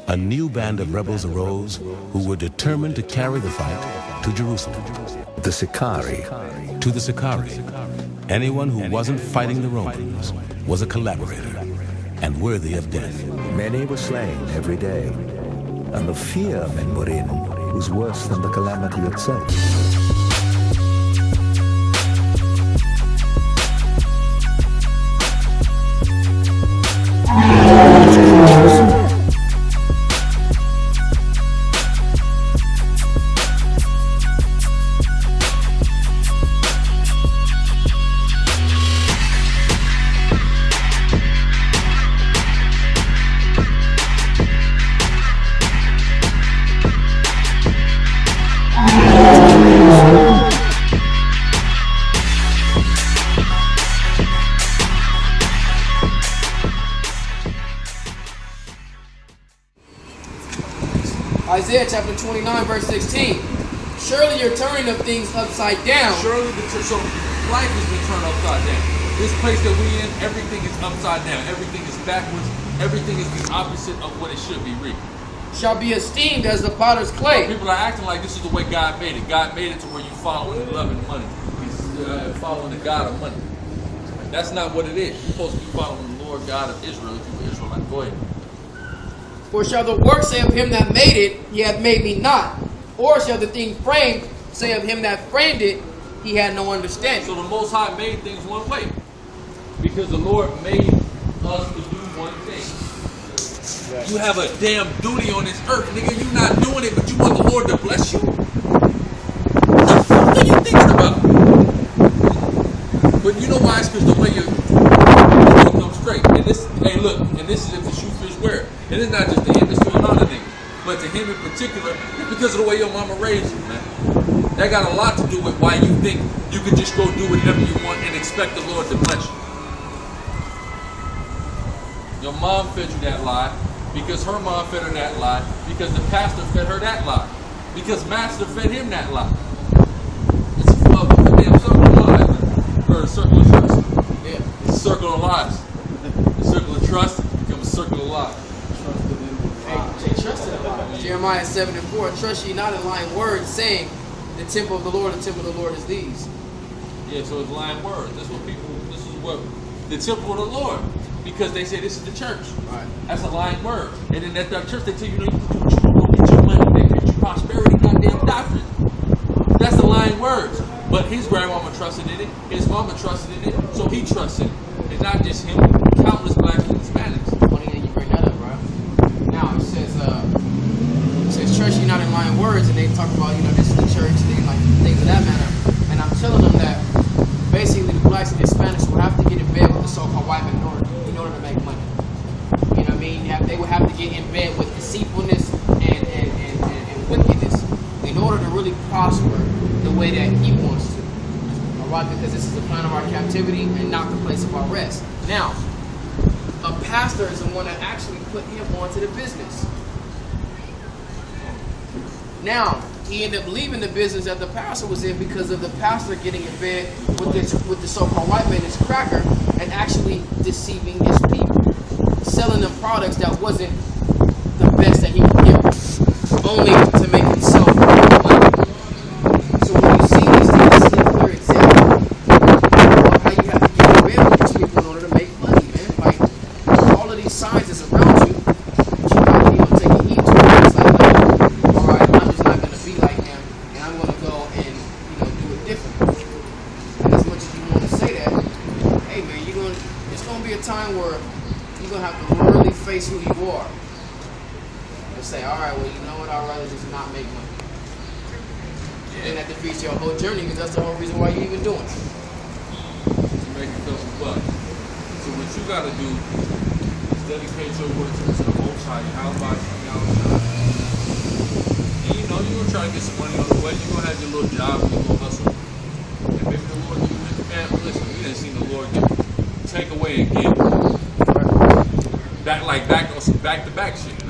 a new band of rebels arose who were determined to carry the fight to Jerusalem. The Sicarii. To the Sicarii, anyone who wasn't fighting the Romans was a collaborator and worthy of death. Many were slain every day, and the fear men were in was worse than the calamity itself. Isaiah chapter 29, verse 16. Surely you're turning of things upside down. Surely so life has been turned upside down. This place that we're in, everything is upside down. Everything is backwards. Everything is the opposite of what it should be read. Shall be esteemed as the potter's clay. People are acting like this is the way God made it. God made it to where you follow and loving money. He's following the God of money. That's not what it is. You're supposed to be following the Lord God of Israel if you're Israelite. Go ahead. For shall the work say of him that made it, he hath made me not? Or shall the thing framed say of him that framed it, he had no understanding? So the Most High made things one way. Because the Lord made us to do one thing. You have a damn duty on this earth, nigga. You're not doing it, but you want the Lord to bless you? What the fuck are you thinking about? But you know why? It's because the way you come straight. And this, hey, look, and this is if the shoe fits wear. And it's not just to him, it's to a lot of niggas. But to him in particular, it's because of the way your mama raised you, man. That got a lot to do with why you think you can just go do whatever you want and expect the Lord to bless you. Your mom fed you that lie because her mom fed her that lie because the pastor fed her that lie because master fed him that lie. It's a damn circle of lies, man. Or a circle of trust. Yeah. It's a circle of lies. The circle of trust becomes a circle of lies. They trusted a lot. Jeremiah 7:4. Trust ye not in lying words, saying, the temple of the Lord is these. Yeah, so it's lying words. This is what the temple of the Lord. Because they say this is the church. Right. That's a lying word. And then at that church they tell you, you can do what you want, get your money, they preach you prosperity, goddamn doctrine. That's the lying words. But his grandmama trusted in it, his mama trusted in it, so he trusted it. And not just him, countless blacks and Hispanics. Funny that you bring that up, bro. Now it says trust ye not in lying words, and they talk about, this is the church, things of that matter. And I'm telling them that basically the blacks and Hispanics will have to get in bed with the so-called white men in order to make money. You know what I mean? They would have to get in bed with deceitfulness and wickedness in order to really prosper the way that he wants to. Alright, because this is the plan of our captivity and not the place of our rest. Now, a pastor is the one that actually put him onto the business. Now, he ended up leaving the business that the pastor was in because of the pastor getting in bed with the so-called white man, this cracker, and actually deceiving his people, selling them products that wasn't the best that he could give them, only to make himself money. So when you see these things, this is a clear example of how you have to get in bed with these people in order to make money, man. Like, all of these signs that's around you, but you got to take a heed to it. It's like, all right, I'm just not going to be like him, and I'm going to go and do it differently. And as much as you want to say that, hey man, it's going to be a time where you're going to have to really face who you are and say, all right, well, you know what, I'd rather just not make money. And that defeats your whole journey because that's the whole reason why you're even doing it. To make yourself a buck. So what you got to do is dedicate your work to the Most High. How about you? And you're going to try to get some money on the way. You're going to have your little job, your little hustle. And maybe the Lord give you, man, listen, we didn't see the Lord take away and give. Back to back shit. We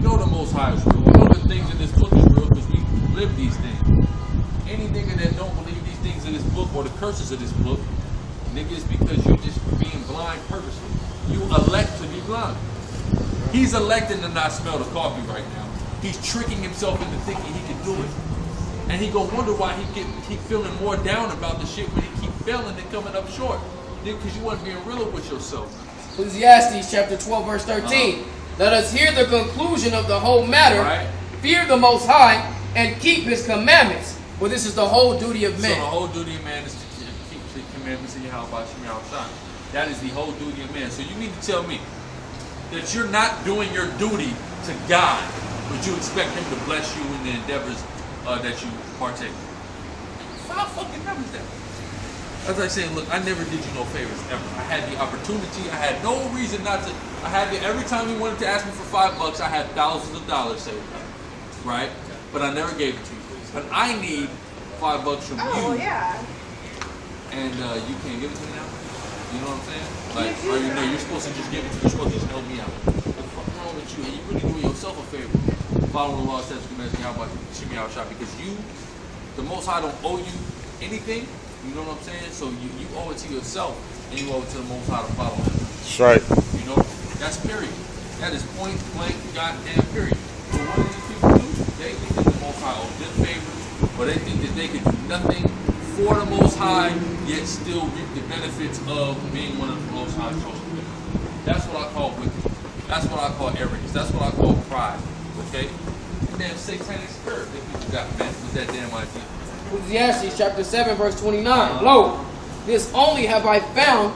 know the Most High is real. We know the things in this book is real because we live these things. Any nigga that don't believe these things in this book or the curses of this book, nigga, it's because you just being blind purposely. You elect to be blind. He's electing to not smell the coffee right now. He's tricking himself into thinking he can do it. And he gonna wonder why he keep feeling more down about the shit when he keep failing and coming up short. Because you wasn't being real with yourself. Ecclesiastes chapter 12, verse 13. Let us hear the conclusion of the whole matter. Right. Fear the Most High and keep His commandments. For this is the whole duty of man. So the whole duty of man is to keep the commandments in Yahweh Shai. That is the whole duty of man. So you mean to tell me that you're not doing your duty to God, but you expect Him to bless you in the endeavors that you partake in? How fucking dumb is that? As I say, look, I never did you no favors ever. I had the opportunity. I had no reason not to. I had the, every time you wanted to ask me for $5, I had thousands of dollars saved up, right? But I never gave it to you. But I need $5 from you. Oh, yeah. And you can't give it to me now? You know what I'm saying? Like, or you know, you're supposed to just give it to me. You're supposed to just help me out. What the fuck wrong with you? And you really doing yourself a favor. Following the law, statutes, commandments, and how about Shimmy out shop, because you, the Most High, don't owe you anything. You know what I'm saying? So you owe it to yourself, and you owe it to the Most High to follow him. That's right. You know, that's period. That is point blank, goddamn period. So what do these people do? They think that the Most High owes them favors, but they think that they can do nothing for the Most High, yet still reap the benefits of being one of the Most High's chosen people. That's what I call wickedness. That's what I call arrogance. That's what I call pride. Okay? Damn satanic spirit that people got, man, with that damn idea. Ecclesiastes chapter 7, verse 29. Lo, this only have I found,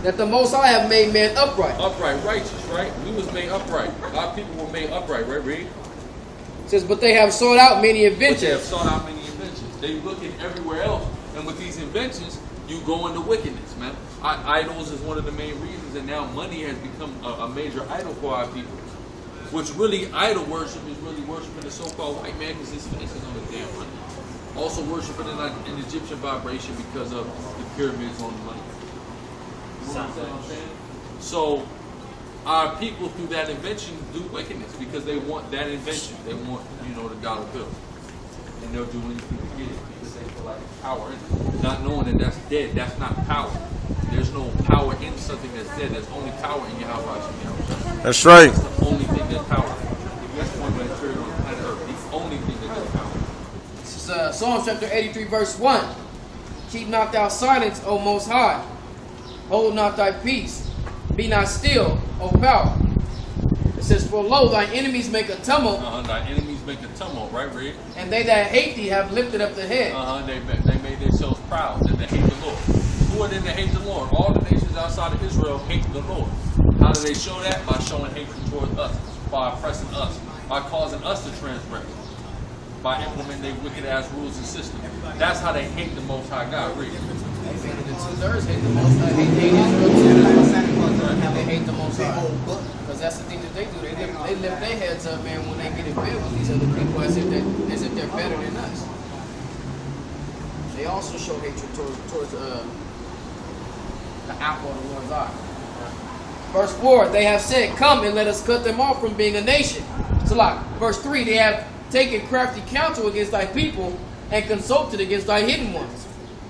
that the Most High have made man upright. Upright, righteous, right? We was made upright. Our people were made upright, right? Read. It says, but they have sought out many But they have inventions. sought out many inventions. They looking everywhere else, and with these inventions, you go into wickedness, man. Idols is one of the main reasons, and now money has become a major idol for our people. Which really, idol worship is really worshiping the so-called white man because his face is on the damn money. Also worshiping an Egyptian vibration because of the pyramids on the money. You know what I'm saying? So, our people through that invention do wickedness because they want that invention. They want, you know, the God of Bill. And they'll do anything to get it because they feel like power in it. Not knowing that that's dead, that's not power. There's no power in something that's dead. There's only power in Yahweh. That's right. That's the only thing that's power. That's one way to on planet Earth. The only thing that has power. This is Psalm chapter 83, verse 1. Keep not thou silence, O Most High. Hold not thy peace. Be not still, O power. It says, for lo, thy enemies make a tumult. Thy enemies make a tumult, right, Red? And they that hate thee have lifted up the head. They made themselves proud and they hate the Lord. Who are they that hate the Lord? All the nations outside of Israel hate the Lord. How do they show that? By showing hatred towards us, by oppressing us, by causing us to transgress, by implementing their wicked ass rules and systems. That's how they hate the Most High God. Read. The 2/3 hate the Most High. They hate Israel too. They hate the Most High. Because that's the thing that they do. They lift their heads up, man, when they get in bed with these other people as if they're better than us. They also show hatred towards the apple of the Lord's eye. Verse 4, they have said, come and let us cut them off from being a nation. So like, verse 3, they have taken crafty counsel against thy people and consulted against thy hidden ones.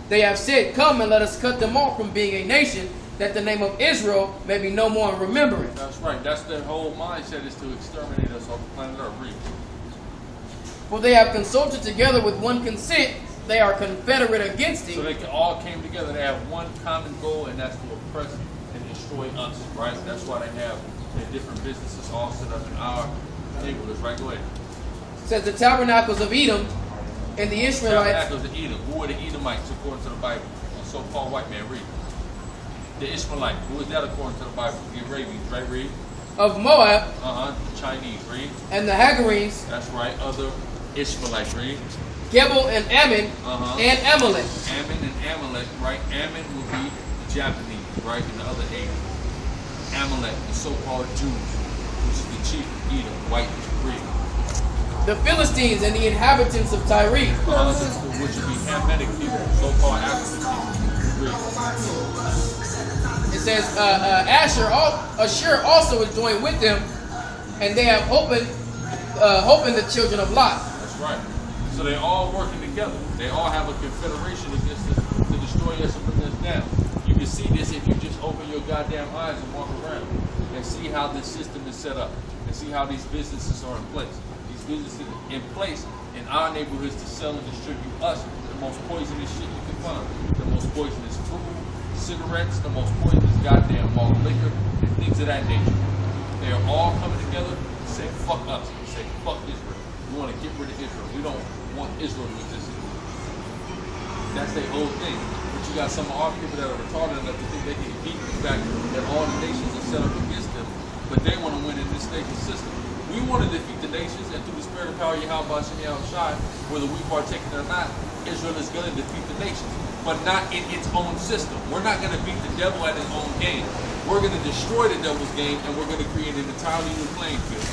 They have said, come and let us cut them off from being a nation, that the name of Israel may be no more in remembrance. That's right. That's their whole mindset, is to exterminate us off the planet Earth. Read. For they have consulted together with one consent, they are confederate against thee. So they all came together. They have one common goal, and that's to oppress and destroy us, right? That's why they have their different businesses all set up in our neighborhoods, right? Go ahead. It says the tabernacles of Edom and the Israelites. Tabernacles of Edom. Who are the Edomites according to the Bible? A so-called white man. Read. The Ishmaelite. Who is that according to the Bible? The Arabians, right? Read. Of Moab. The Chinese. Read. And the Hagarenes. That's right. Other Ishmaelites. Read. Gebel and Ammon and Amalek. Ammon and Amalek, right? Ammon will be Japanese, right? In the other age. Amalek, the so-called Jews, which is the chief of Edom, white Greek. The Philistines and the inhabitants of Tyre. Which would be Hamitic people, so-called African people, Greek. It says Ashur also is joined with them, and they have opened the children of Lot. That's right. So they all working together. They all have a confederation against us to destroy us and bring us down. You can see this if you just open your goddamn eyes and walk around. and see how this system is set up, and see how these businesses are in place. These businesses in place in our neighborhoods to sell and distribute us the most poisonous shit you can find. The most poisonous food, cigarettes, the most poisonous goddamn malt liquor, and things of that nature. They are all coming together to say fuck us, to say fuck Israel. We want to get rid of Israel. We don't want Israel to exist anymore. That's their whole thing. But you got some of our people that are retarded enough to think they can beat the fact that all the nations are set up against them, but they want to win in this nation system. We want to defeat the nations, and through the spirit of power, Yahweh Shai, whether we partake it or not, Israel is going to defeat the nations, but not in its own system. We're not going to beat the devil at his own game. We're going to destroy the devil's game, and we're going to create an entirely new playing field.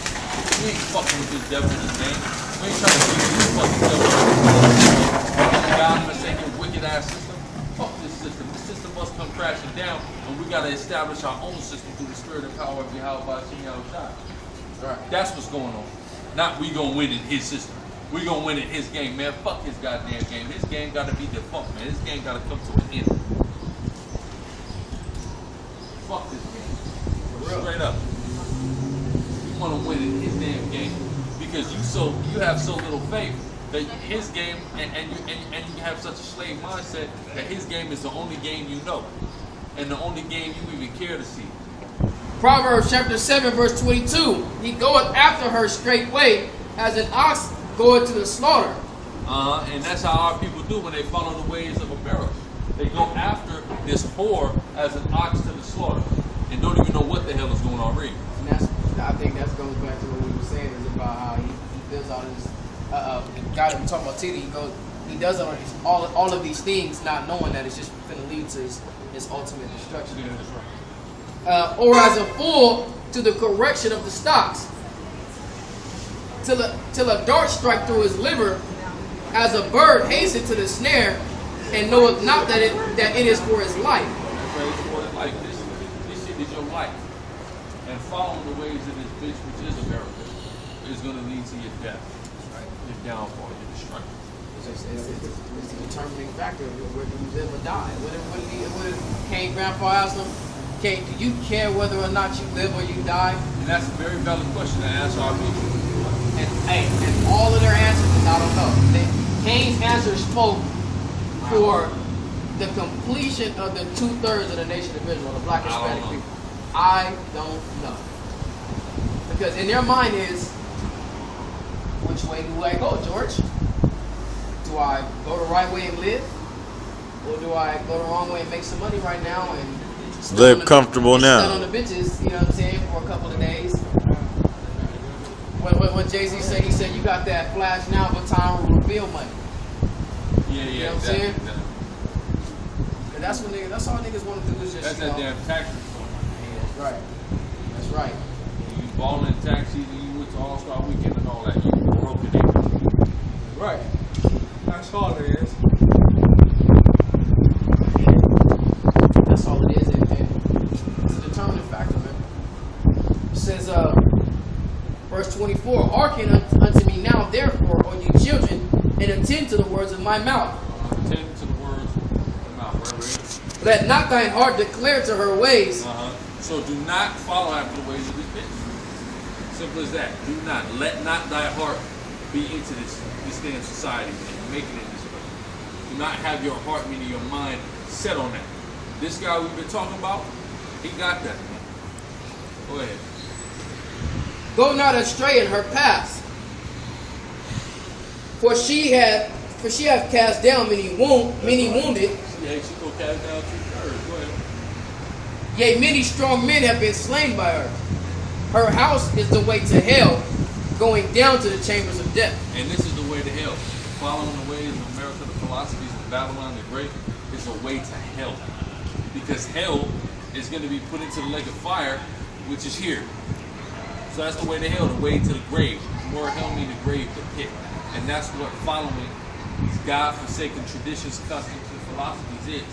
We ain't fucking with this devil in this game. We ain't trying to beat this fucking devil. God in a second wicked ass system. Fuck this system. The system must come crashing down, and we got to establish our own system through the spirit and power of Yahweh Shai. Right. That's what's going on. Not we gonna win in his system. We gonna win in his game, man. Fuck his goddamn game. His game gotta be defunct, man. His game gotta come to an end. Fuck this game. Straight up. You wanna win in his damn game because you have so little faith that his game and you have such a slave mindset that his game is the only game you know and the only game you even care to see. Proverbs chapter 7 verse 22. He goeth after her straightway as an ox goeth to the slaughter. And that's how our people do when they follow the ways of America. They go after this whore as an ox to the slaughter and don't even know what the hell is going on already. And I think that goes back to what we were saying is about how he does all this. The guy that we're talking about today, he does all of these things not knowing that it's just going to lead to his ultimate destruction. Yeah, that's right. Or as a fool to the correction of the stocks, till a dart strike through his liver, as a bird hasten to the snare, and knoweth not that it is for his life. That's right, it's for his life. This shit is your life. And following the ways of this bitch, which is America, is going to lead to your death, right? Your downfall, your destruction. It's the determining factor. Whether you live or die. What Cain grandpa asked him? Do you care whether or not you live or you die? And that's a very valid question to ask our people. And all of their answers is I don't know. Cain's answer spoke for the completion of the 2/3 of the nation of Israel, the black Hispanic people. I don't know. Because in their mind is, which way do I go, George? Do I go the right way and live? Or do I go the wrong way and make some money right now and live comfortable now? Stun on the bitches, you know what I'm saying, for a couple of days. What Jay-Z said, he said, you got that flash now, but time will reveal money. Yeah, you know what I'm saying? And that's all niggas want to do is just, that's that damn tax reform. Yeah, that's right. That's right. You balling in tax season, you went to All-Star Weekend and all that. You broke it in. Right. That's all it is. That's all it is, and it's a determining factor, man. It says, verse 24, hearken unto me now, therefore, O ye children, and attend to the words of my mouth. Attend to the words of my mouth. Let not thine heart declare to her ways. So do not follow after the ways of this bitch. Simple as that. Do not. Let not thy heart be into this damn society and make it in this way. Do not have your heart, meaning your mind, set on that. This guy we've been talking about, he got that. Go ahead. Go not astray in her paths, for she hath cast down many wounded. Yeah, she go cast down 2/3. Go ahead. Yea, many strong men have been slain by her. Her house is the way to hell, going down to the chambers of death. And this is the way to hell. Following the ways of America, the philosophies of Babylon the Great, is a way to hell. Because hell is going to be put into the lake of fire, which is here. So that's the way to hell, the way to the grave. The word hell means the grave, the pit. And that's what following these God-forsaken traditions, customs, and philosophies is.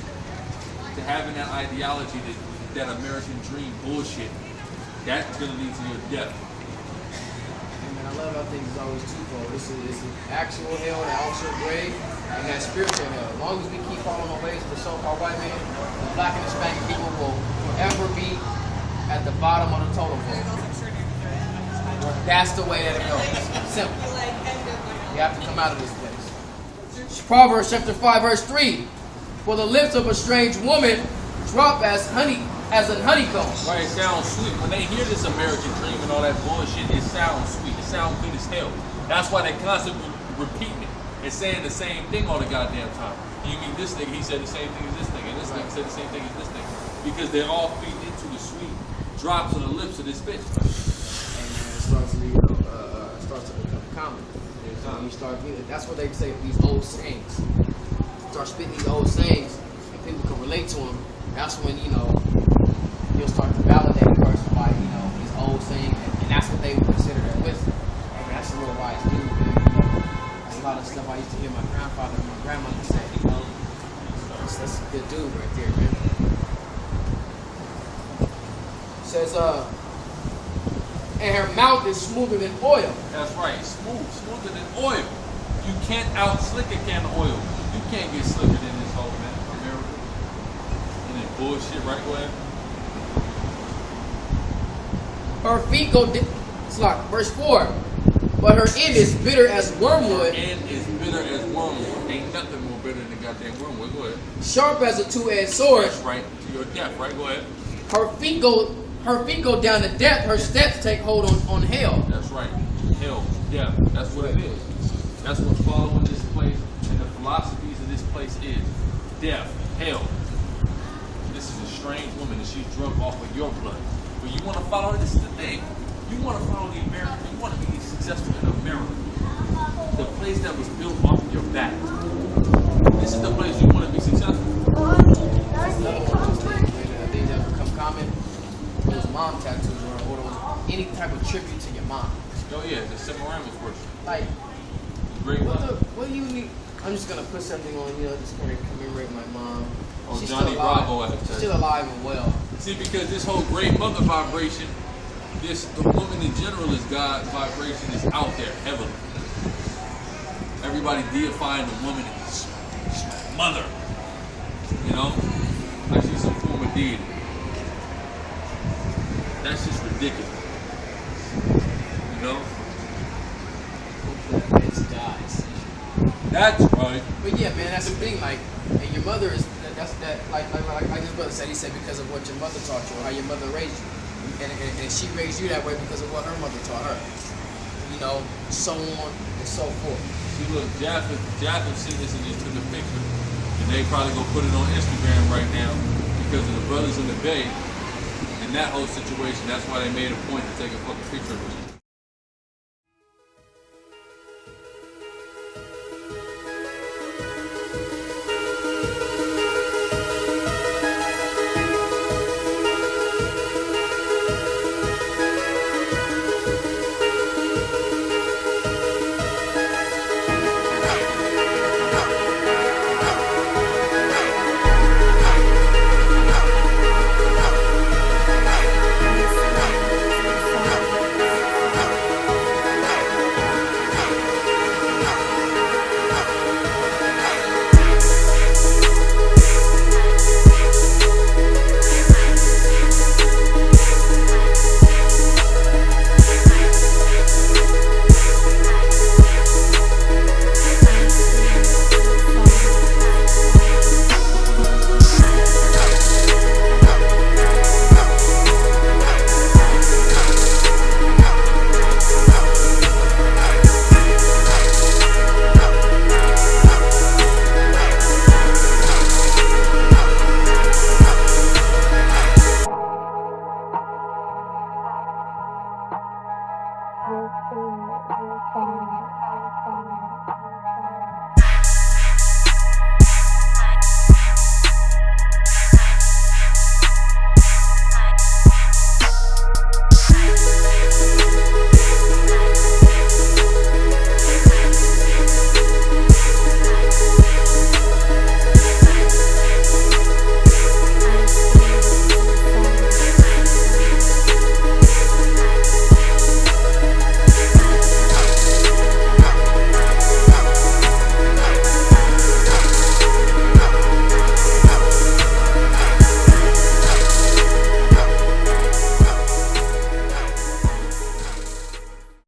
To having that ideology, that American dream bullshit, that's going to lead to your death. And I love how things is always twofold. This is actual hell, the actual grave, and that spiritual hell. As long as we keep following the ways of the so-called white man, the black and Hispanic people will forever be at the bottom of the totem pole. That's the way that it goes. Simple. You have to come out of this place. Proverbs chapter 5, verse 3. For the lips of a strange woman drop as a honeycomb. Right, it sounds sweet. When they hear this American dream and all that bullshit, it sounds sweet. It sounds good as hell. That's why they constantly repeating it and saying the same thing all the goddamn time. You mean this nigga, he said the same thing as this nigga, and this nigga said the same thing as this nigga. Because they're all feeding into the sweet drops on the lips of this bitch. Starts to become common. You start getting, that's what they say, these old sayings. Start spitting these old sayings, and people can relate to them. That's when, you'll start to validate a person by, these old sayings, and that's what they would consider their wisdom. I mean, that's a real wise dude, man. That's a lot of stuff I used to hear my grandfather and my grandmother say, That's a good dude right there, man. It says, and her mouth is smoother than oil. That's right, smoother than oil. You can't out-slick a can of oil. You can't get slicker than this whole man, America. And that bullshit, right? Go ahead. Her feet go, verse 4. But her end is bitter as wormwood. Her end is bitter as wormwood. Ain't nothing more bitter than goddamn wormwood. Go ahead. Sharp as a two-edged sword. That's right, to your death, right? Go ahead. Her feet go down to death. Her steps take hold on hell. That's right. Hell, death. That's what it is. That's what's following this place, and the philosophies of this place is death, hell. This is a strange woman, and she's drunk off of your blood. But you want to follow her? This is the thing. You want to follow the American. You want to be successful in America. The place that was built off of your back. This is the place you want to be successful. That's another one of those things that become common. Those mom tattoos or any type of tribute to your mom. Oh yeah, the Semiramis worship. Like, Great mother. what do you need? I'm just gonna put something on, just gonna commemorate my mom. Oh, She's Johnny still alive. Bravo She's still alive and well. See, because this whole great mother vibration, the woman in general is God vibration is out there heavily. Everybody deifying the woman as mother. Like she's some form of deity. That's just ridiculous. Dies. That's right. But yeah, man, that's the thing. Like, and your mother is like this brother said. He said because of what your mother taught you or how your mother raised you, and she raised you that way because of what her mother taught her. So on and so forth. See, look, Japheth seen this and just took a picture, and they probably gonna put it on Instagram right now because of the brothers in the Bay and that whole situation. That's why they made a point to take a fucking picture of it. You're